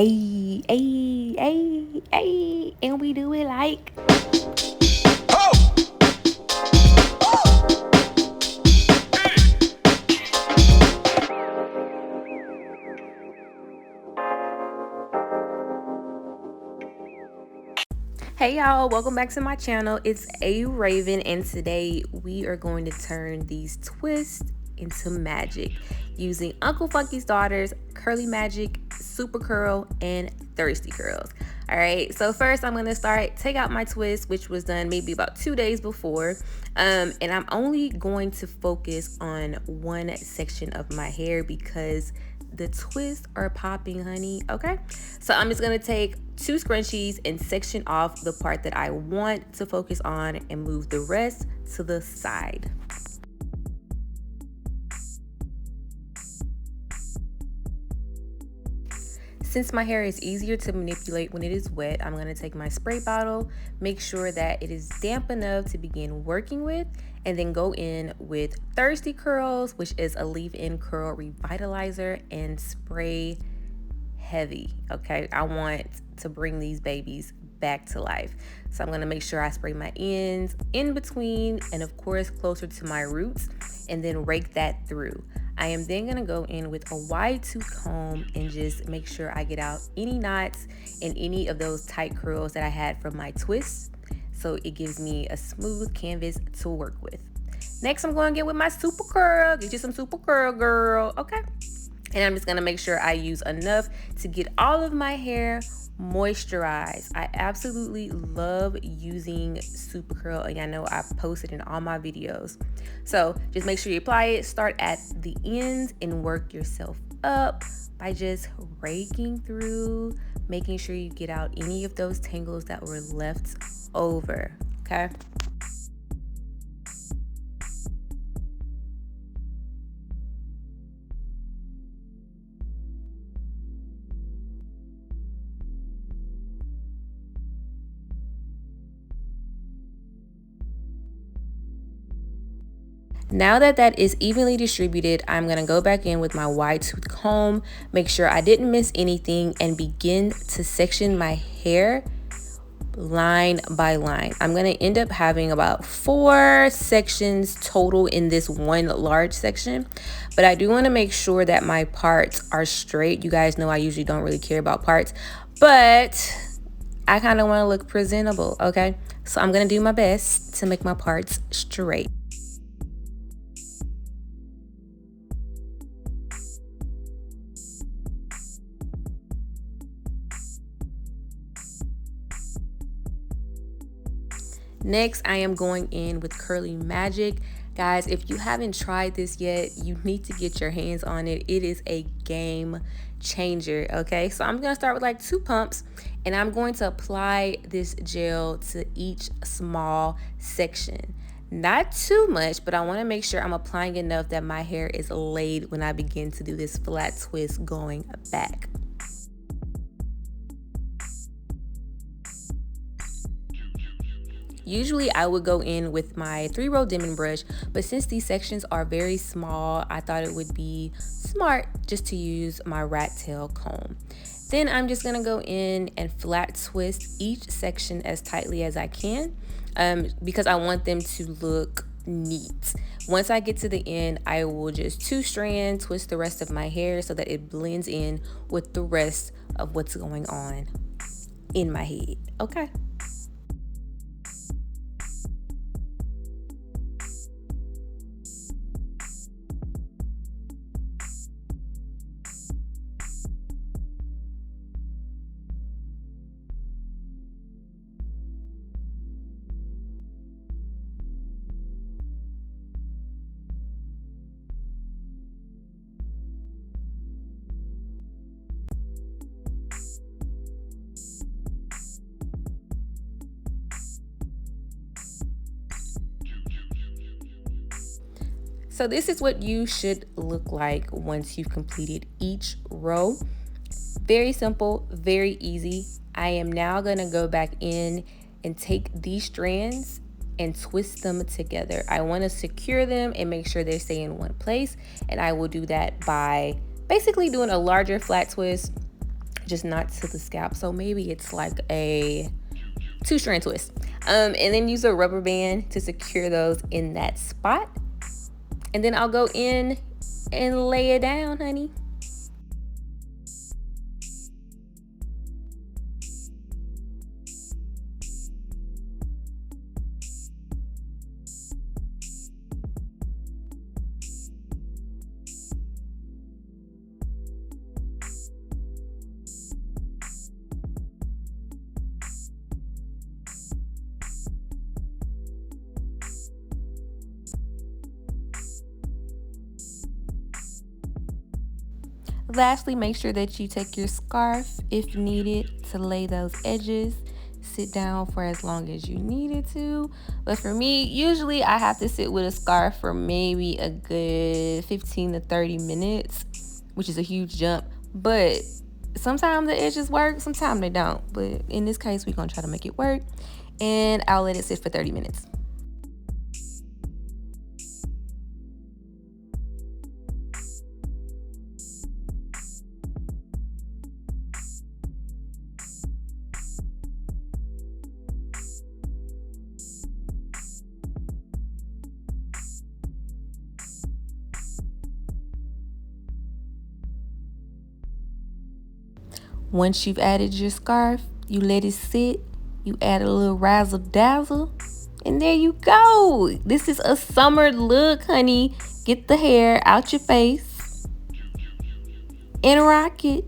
Ay, ay, ay, ay, and we do it like. Hey y'all, welcome back to my channel. It's A Raven, and today we are going to turn these twists into magic using Uncle Funky's daughters, Curly Magic, Super Curl, and Thirsty Curls. All right, so first I'm gonna take out my twist, which was done maybe about 2 days before, and I'm only going to focus on one section of my hair because the twists are popping, honey. Okay, so I'm just gonna take 2 scrunchies and section off the part that I want to focus on and move the rest to the side. Since my hair is easier to manipulate when it is wet, I'm going to take my spray bottle, make sure that it is damp enough to begin working with, and then go in with Thirsty Curls, which is a leave-in curl revitalizer, and spray heavy. Okay, I want to bring these babies back to life. So I'm going to make sure I spray my ends, in between, and of course closer to my roots, and then rake that through. I am then going to go in with a wide tooth comb and just make sure I get out any knots and any of those tight curls that I had from my twists, so it gives me a smooth canvas to work with. Next, I'm going to get with my Super Curl. Get you some Super Curl, girl. Okay. And I'm just going to make sure I use enough to get all of my hair moisturized. I absolutely love using Super Curl, and I know I've posted in all my videos. So just make sure you apply it. Start at the ends and work yourself up by just raking through, making sure you get out any of those tangles that were left over. Okay. Now that that is evenly distributed, I'm going to go back in with my wide tooth comb, make sure I didn't miss anything, and begin to section my hair line by line. I'm going to end up having about 4 sections total in this one large section, but I do want to make sure that my parts are straight. You guys know I usually don't really care about parts, but I kind of want to look presentable, okay? So I'm going to do my best to make my parts straight. Next, I am going in with Curly Magic. Guys, if you haven't tried this yet, you need to get your hands on it. It is a game changer, okay? So I'm going to start with like 2 pumps, and I'm going to apply this gel to each small section. Not too much, but I want to make sure I'm applying enough that my hair is laid when I begin to do this flat twist going back. Usually I would go in with my 3-row Denman brush, but since these sections are very small, I thought it would be smart just to use my rat tail comb. Then I'm just gonna go in and flat twist each section as tightly as I can, because I want them to look neat. Once I get to the end, I will just 2-strand twist the rest of my hair so that it blends in with the rest of what's going on in my head, okay? So this is what you should look like once you've completed each row. Very simple, very easy. I am now gonna go back in and take these strands and twist them together. I wanna secure them and make sure they stay in one place. And I will do that by basically doing a larger flat twist, just not to the scalp. So maybe it's like a 2-strand twist. And then use a rubber band to secure those in that spot. And then I'll go in and lay it down, honey. Lastly, make sure that you take your scarf if needed to lay those edges. Sit down for as long as you needed to. But for me, usually I have to sit with a scarf for maybe a good 15 to 30 minutes, which is a huge jump. But sometimes the edges work, sometimes they don't. But in this case, we're going to try to make it work. And I'll let it sit for 30 minutes. Once you've added your scarf, you let it sit, you add a little razzle dazzle, and there you go. This is a summer look, honey. Get the hair out your face and rock it.